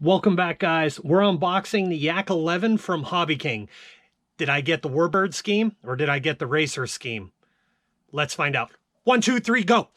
Welcome back, guys. We're unboxing the Yak-11 from HobbyKing. Did I get the warbird scheme or did I get the racer scheme? Let's find out. 1, 2, 3, go!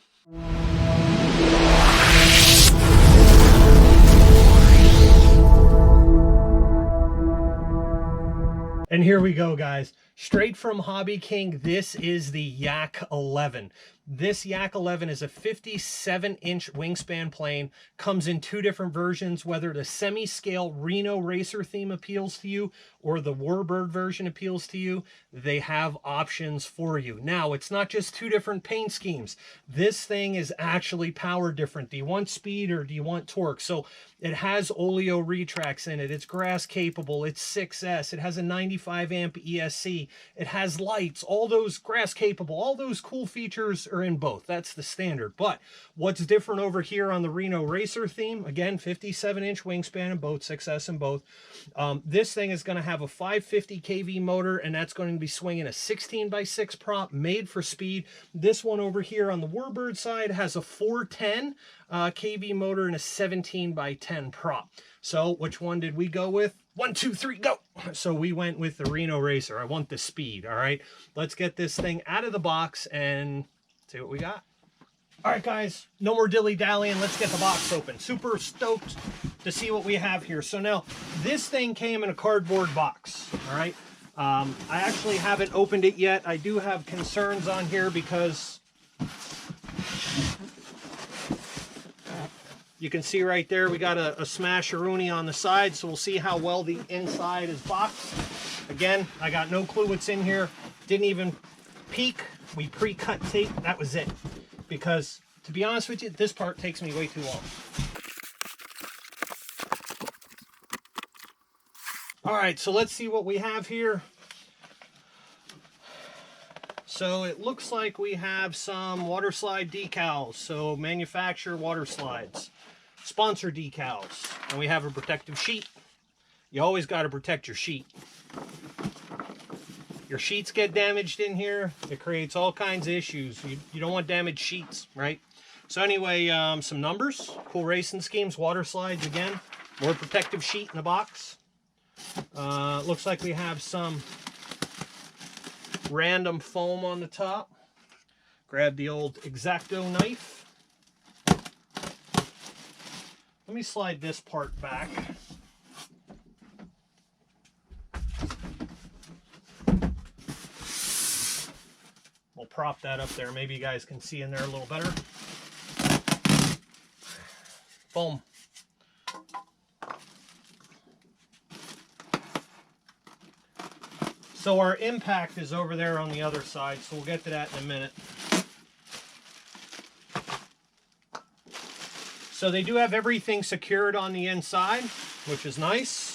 And here we go, guys. Straight from HobbyKing, this is the Yak-11. This Yak-11 is a 57-inch wingspan plane. Comes in two different versions, whether the semi-scale Reno Racer theme appeals to you or the warbird version appeals to you. They have options for you. Now, it's not just two different paint schemes. This thing is actually powered different. Do you want speed or do you want torque? So it has oleo retracts in it. It's grass capable. It's 6S. It has a 95 amp ESC. It has lights, all those grass capable, all those cool features are in both. That's the standard. But what's different over here on the Reno Racer theme, again, 57-inch wingspan in both, 6S in both. This thing is going to have a 550 kV motor, and that's going to be swinging a 16x6 prop made for speed. This one over here on the warbird side has a 410 kV motor and a 17x10 prop. So which one did we go with? 1, 2, 3, go! So we went with the Reno Racer. I want the speed, all right? Let's get this thing out of the box and see what we got. All right, guys, no more dilly-dallying. Let's get the box open. Super stoked to see what we have here. So now, this thing came in a cardboard box, all right? I actually haven't opened it yet. I do have concerns on here because you can see right there, we got a smasheroonie on the side, so we'll see how well the inside is boxed. Again, I got no clue what's in here. Didn't even peek. We pre-cut tape. That was it. Because, to be honest with you, this part takes me way too long. All right, so let's see what we have here. So it looks like we have some water slide decals. So manufacturer water slides. Sponsor decals. And we have a protective sheet. You always got to protect your sheet. Your sheets get damaged in here, it creates all kinds of issues. You don't want damaged sheets, right? So anyway, some numbers, cool racing schemes, water slides again, more protective sheet in the box. Looks like we have some random foam on the top. Grab the old X-Acto knife. Let me slide this part back. We'll prop that up there. Maybe you guys can see in there a little better. Boom. So our impact is over there on the other side, so we'll get to that in a minute. So they do have everything secured on the inside, which is nice.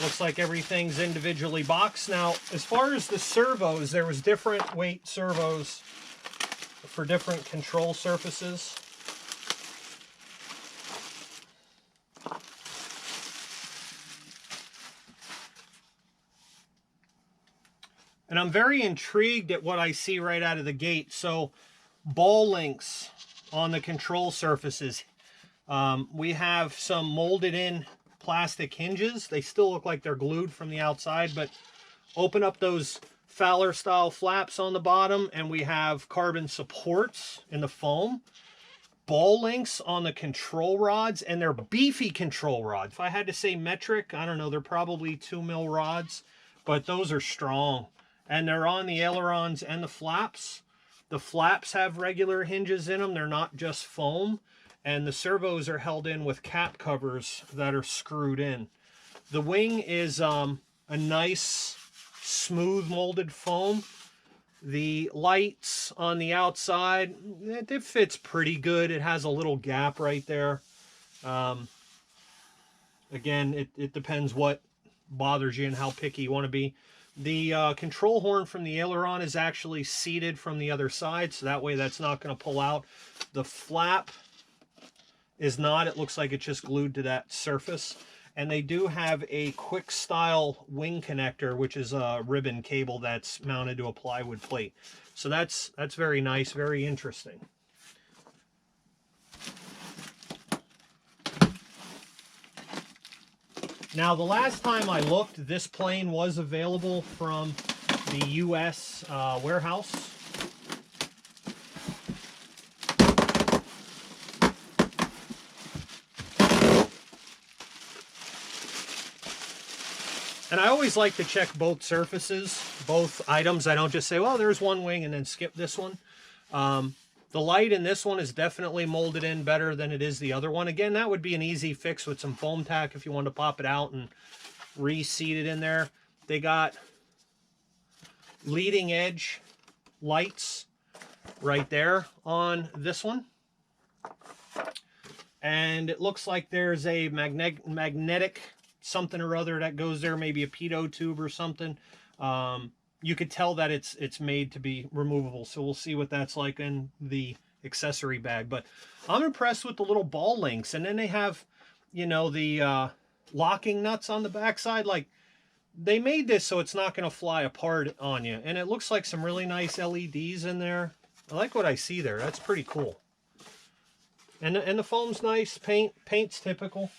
Looks like everything's individually boxed. Now, as far as the servos, there was different weight servos for different control surfaces. And I'm very intrigued at what I see right out of the gate. So, ball links on the control surfaces. We have some molded in plastic hinges. They still look like they're glued from the outside, but open up those Fowler style flaps on the bottom and we have carbon supports in the foam. Ball links on the control rods, and they're beefy control rods. If I had to say metric, I don't know, they're probably 2mm rods, but those are strong. And they're on the ailerons and the flaps. The flaps have regular hinges in them. They're not just foam. And the servos are held in with cap covers that are screwed in. The wing is a nice, smooth molded foam. The lights on the outside, it fits pretty good. It has a little gap right there. Again, it depends what bothers you and how picky you want to be. The control horn from the aileron is actually seated from the other side, so that way that's not going to pull out. The flap is not. It looks like it's just glued to that surface. And they do have a quick style wing connector, which is a ribbon cable that's mounted to a plywood plate. So that's very nice, very interesting. Now, the last time I looked, this plane was available from the US warehouse. And I always like to check both surfaces, both items. I don't just say, well, there's one wing and then skip this one. The light in this one is definitely molded in better than it is the other one. Again, that would be an easy fix with some foam tack if you wanted to pop it out and reseat it in there. They got leading edge lights right there on this one. And it looks like there's a magnetic something or other that goes there, maybe a pitot tube or something. You could tell that it's made to be removable, so we'll see what that's like in the accessory bag. But I'm impressed with the little ball links, and then they have, you know, the locking nuts on the backside. Like, they made this so it's not going to fly apart on you, and it looks like some really nice LEDs in there. I like what I see there. That's pretty cool. And the foam's nice. Paint's typical.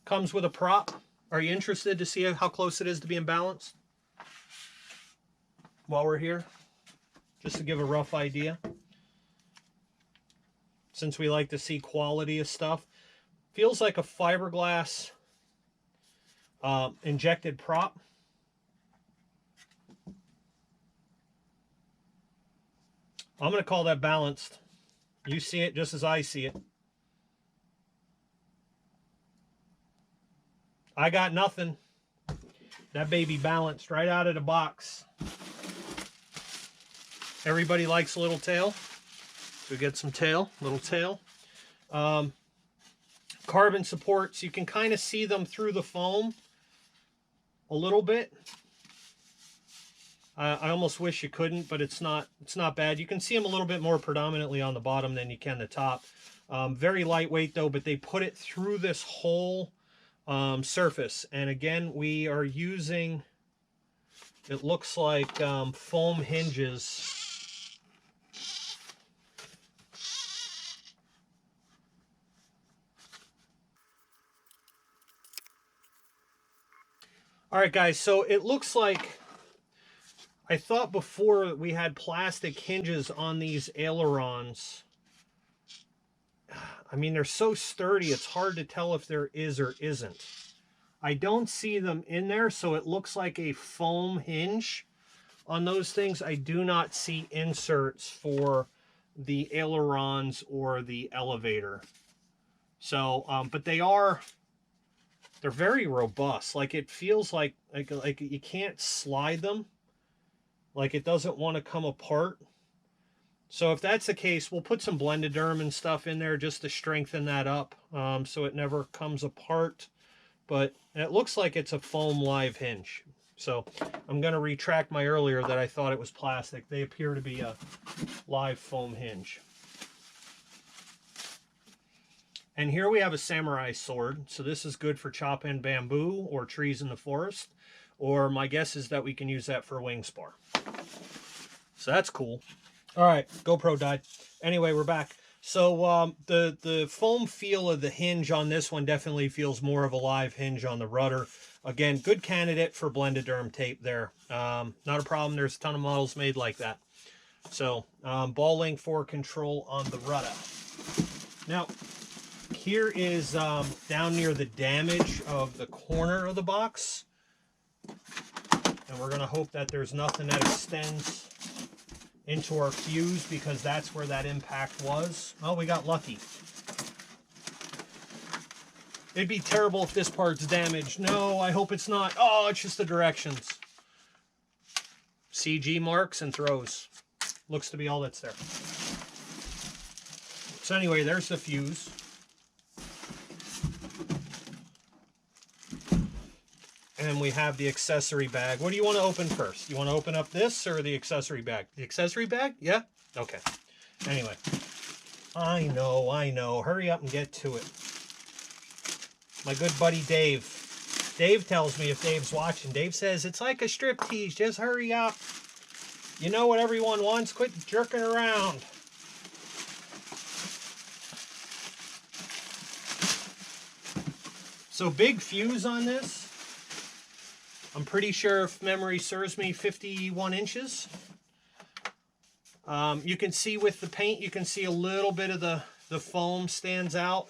Comes with a prop. Are you interested to see how close it is to being balanced while we're here? Just to give a rough idea. Since we like to see quality of stuff. Feels like a fiberglass injected prop. I'm going to call that balanced. You see it just as I see it. I got nothing. That baby balanced right out of the box. Everybody likes a little tail. So we get some tail, little tail. Carbon supports. You can kind of see them through the foam a little bit. I almost wish you couldn't, but it's not bad. You can see them a little bit more predominantly on the bottom than you can the top. Very lightweight though, but they put it through this whole surface. And again, we are using, it looks like foam hinges. All right, guys, so it looks like, I thought before we had plastic hinges on these ailerons. I mean, they're so sturdy, it's hard to tell if there is or isn't. I don't see them in there, so it looks like a foam hinge on those things. I do not see inserts for the ailerons or the elevator. So, but they're very robust. Like, it feels like you can't slide them. Like, it doesn't want to come apart. So if that's the case, we'll put some Blendaderm and stuff in there just to strengthen that up, so it never comes apart. But it looks like it's a foam live hinge. So I'm going to retract my earlier that I thought it was plastic. They appear to be a live foam hinge. And here we have a samurai sword. So this is good for chopping bamboo or trees in the forest. Or my guess is that we can use that for a wing spar. So that's cool. All right, GoPro died. Anyway, we're back. So the foam feel of the hinge on this one definitely feels more of a live hinge on the rudder. Again, good candidate for Blendaderm tape there. Not a problem. There's a ton of models made like that. So ball link for control on the rudder. Now, here is down near the damage of the corner of the box. And we're going to hope that there's nothing that extends into our fuse, because that's where that impact was. Oh, we got lucky. It'd be terrible if this part's damaged. No, I hope it's not. Oh, it's just the directions. CG marks and throws. Looks to be all that's there. So anyway, there's the fuse. And we have the accessory bag. What do you want to open first? You want to open up this or the accessory bag? The accessory bag? Yeah? Okay. Anyway. I know. Hurry up and get to it. My good buddy Dave. Dave tells me if Dave's watching. Dave says, it's like a striptease. Just hurry up. You know what everyone wants? Quit jerking around. So big fuse on this. I'm pretty sure, if memory serves me, 51 inches. You can see with the paint, you can see a little bit of the foam stands out.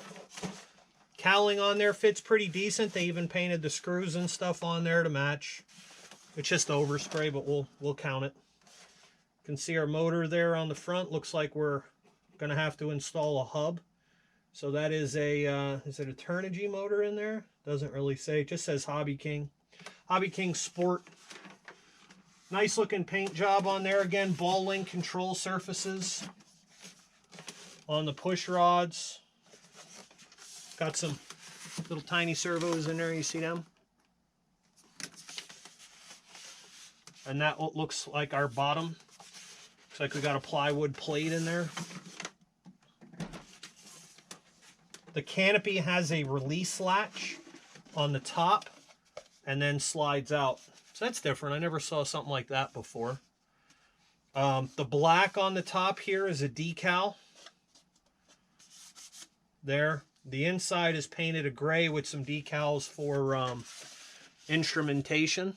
Cowling on there fits pretty decent. They even painted the screws and stuff on there to match. It's just overspray, but we'll count it. You can see our motor there on the front. Looks like we're gonna have to install a hub. So that is a, is it a Turnigy motor in there? Doesn't really say, it just says HobbyKing. HobbyKing Sport. Nice looking paint job on there. Again, ball link control surfaces on the push rods. Got some little tiny servos in there, you see them? And that looks like our bottom. Looks like we got a plywood plate in there. The canopy has a release latch on the top and then slides out. So that's different. I never saw something like that before. The black on the top here is a decal. There. The inside is painted a gray with some decals for instrumentation.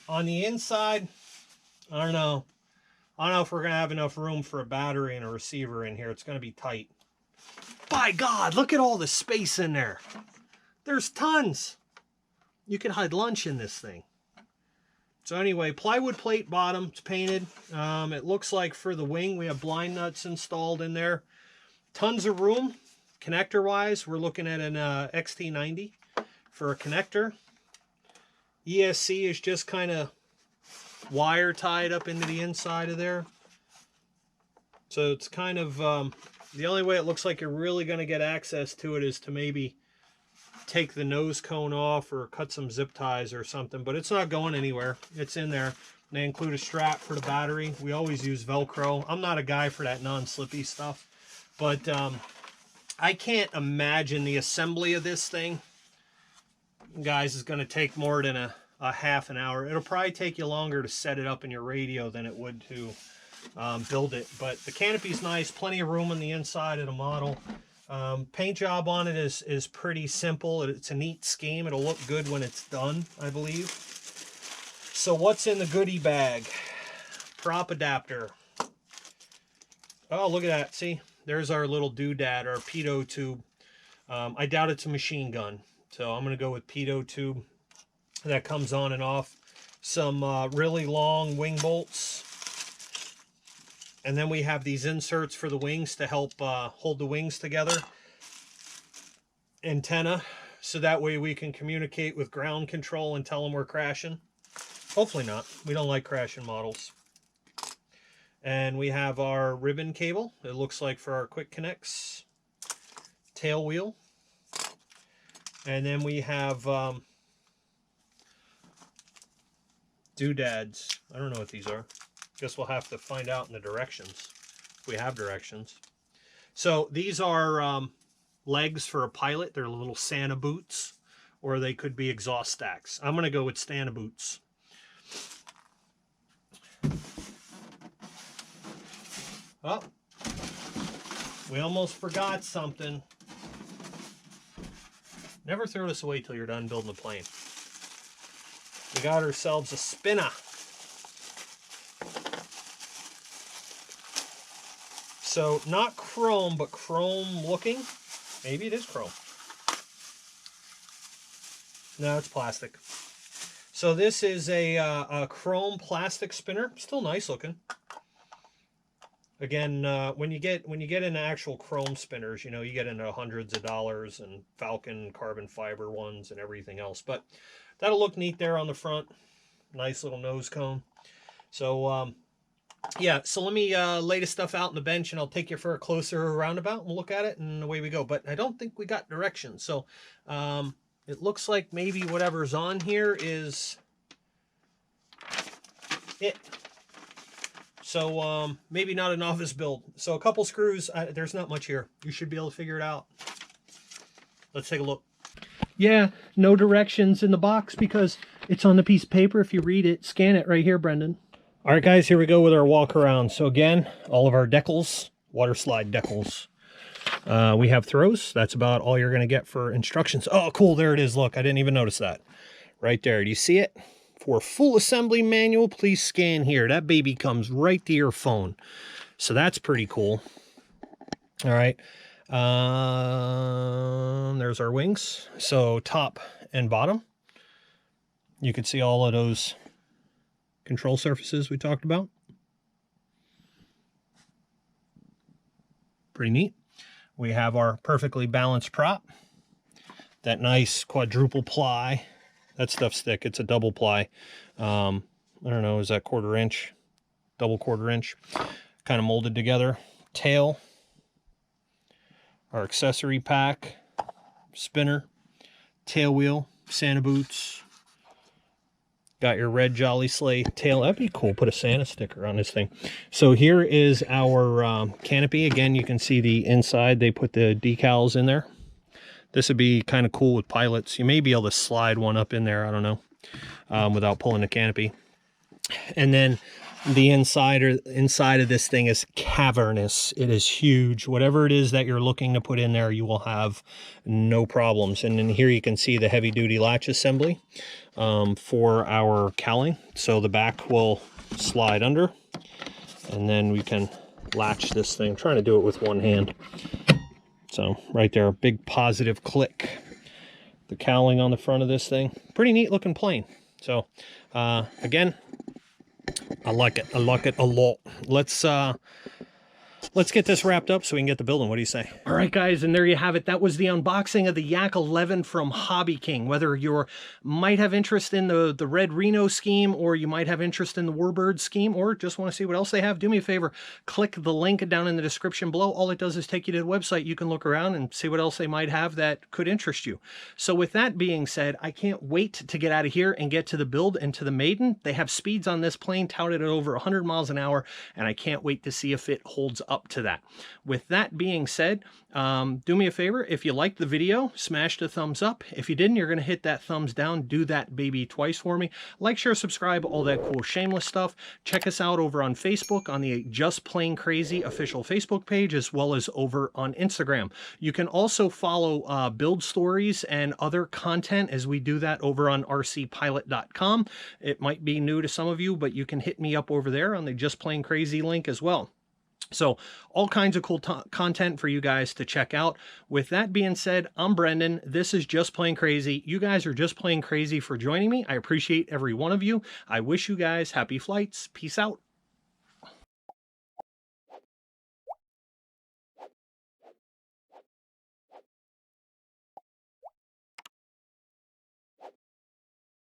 On the inside, I don't know if we're going to have enough room for a battery and a receiver in here. It's going to be tight. By God, look at all the space in there. There's tons. You can hide lunch in this thing. So anyway, plywood plate bottom, it's painted. It looks like for the wing, we have blind nuts installed in there. Tons of room, connector-wise. We're looking at an XT90 for a connector. ESC is just kind of wire tied up into the inside of there. So it's kind of, the only way it looks like you're really going to get access to it is to maybe take the nose cone off or cut some zip ties or something, but it's not going anywhere. It's in there. They include a strap for the battery. We always use Velcro. I'm not a guy for that non-slippy stuff, but I can't imagine the assembly of this thing, guys, is going to take more than a half an hour. It'll probably take you longer to set it up in your radio than it would to build it, but the canopy's nice. Plenty of room on the inside of the model. Paint job on it is pretty simple. It's a neat scheme. It'll look good when it's done, I believe. So what's in the goodie bag? Prop adapter. Oh, look at that. See, there's our little doodad, our pitot tube. I doubt it's a machine gun, so I'm going to go with pitot tube. That comes on and off. Some really long wing bolts. And then we have these inserts for the wings to help hold the wings together. Antenna, so that way we can communicate with ground control and tell them we're crashing. Hopefully not. We don't like crashing models. And we have our ribbon cable. It looks like for our quick connects. Tail wheel. And then we have doodads. I don't know what these are. Guess we'll have to find out in the directions, if we have directions. So these are legs for a pilot. They're little Santa boots, or they could be exhaust stacks. I'm going to go with Santa boots. Oh, we almost forgot something. Never throw this away till you're done building the plane. We got ourselves a spinner. So not chrome, but chrome looking. Maybe it is chrome. No, it's plastic. So this is a chrome plastic spinner. Still nice looking. Again, when you get into actual chrome spinners, you know, you get into hundreds of dollars, and Falcon carbon fiber ones and everything else. But that'll look neat there on the front. Nice little nose cone. So yeah, so let me lay the stuff out on the bench, and I'll take you for a closer roundabout and we'll look at it, and away we go. But I don't think we got directions. So it looks like maybe whatever's on here is it. So maybe not a novice build. So a couple screws. There's not much here. You should be able to figure it out. Let's take a look. Yeah, no directions in the box because it's on the piece of paper. If you read it, scan it right here, Brendan. All right, guys, here we go with our walk around. So again, all of our decals, water slide decals. We have throws. That's about all you're going to get for instructions. Oh, cool. There it is. Look, I didn't even notice that. Right there. Do you see it? For a full assembly manual, please scan here. That baby comes right to your phone. So that's pretty cool. All right. There's our wings. So top and bottom. You can see all of those control surfaces we talked about. Pretty neat. We have our perfectly balanced prop. That nice quadruple ply. That stuff's thick. It's a double ply. I don't know, is that 1/4 inch? Double 1/4 inch. Kind of molded together. Tail. Our accessory pack. Spinner. Tail wheel. Santa boots. Got your red Jolly Sleigh tail. That'd be cool. Put a Santa sticker on this thing. So here is our canopy. Again, you can see the inside. They put the decals in there. This would be kind of cool with pilots. You may be able to slide one up in there. I don't know. Without pulling the canopy. And then the inside of this thing is cavernous. It is huge. Whatever it is that you're looking to put in there, you will have no problems. And then here you can see the heavy duty latch assembly for our cowling. So the back will slide under, and then we can latch this thing. I'm trying to do it with one hand. So right there, a big positive click. The cowling on the front of this thing, pretty neat looking plane. So again, I like it. I like it a lot. Let's get this wrapped up so we can get the building. What do you say? All right, guys, and there you have it. That was the unboxing of the Yak-11 from HobbyKing. Whether you might have interest in the Red Reno scheme, or you might have interest in the warbird scheme, or just want to see what else they have, do me a favor. Click the link down in the description below. All it does is take you to the website. You can look around and see what else they might have that could interest you. So with that being said, I can't wait to get out of here and get to the build and to the maiden. They have speeds on this plane touted at over 100 miles an hour, and I can't wait to see if it holds up to that. With that being said, do me a favor. If you liked the video, smash the thumbs up. If you didn't, you're going to hit that thumbs down. Do that baby twice for me. Like, share, subscribe, all that cool shameless stuff. Check us out over on Facebook on the Just Plain Crazy official Facebook page, as well as over on Instagram. You can also follow build stories and other content as we do that over on rcpilot.com. It might be new to some of you, but you can hit me up over there on the Just Plain Crazy link as well. So all kinds of cool content for you guys to check out. With that being said, I'm Brendan. This is Just Plain Crazy. You guys are just plain crazy for joining me. I appreciate every one of you. I wish you guys happy flights. Peace out.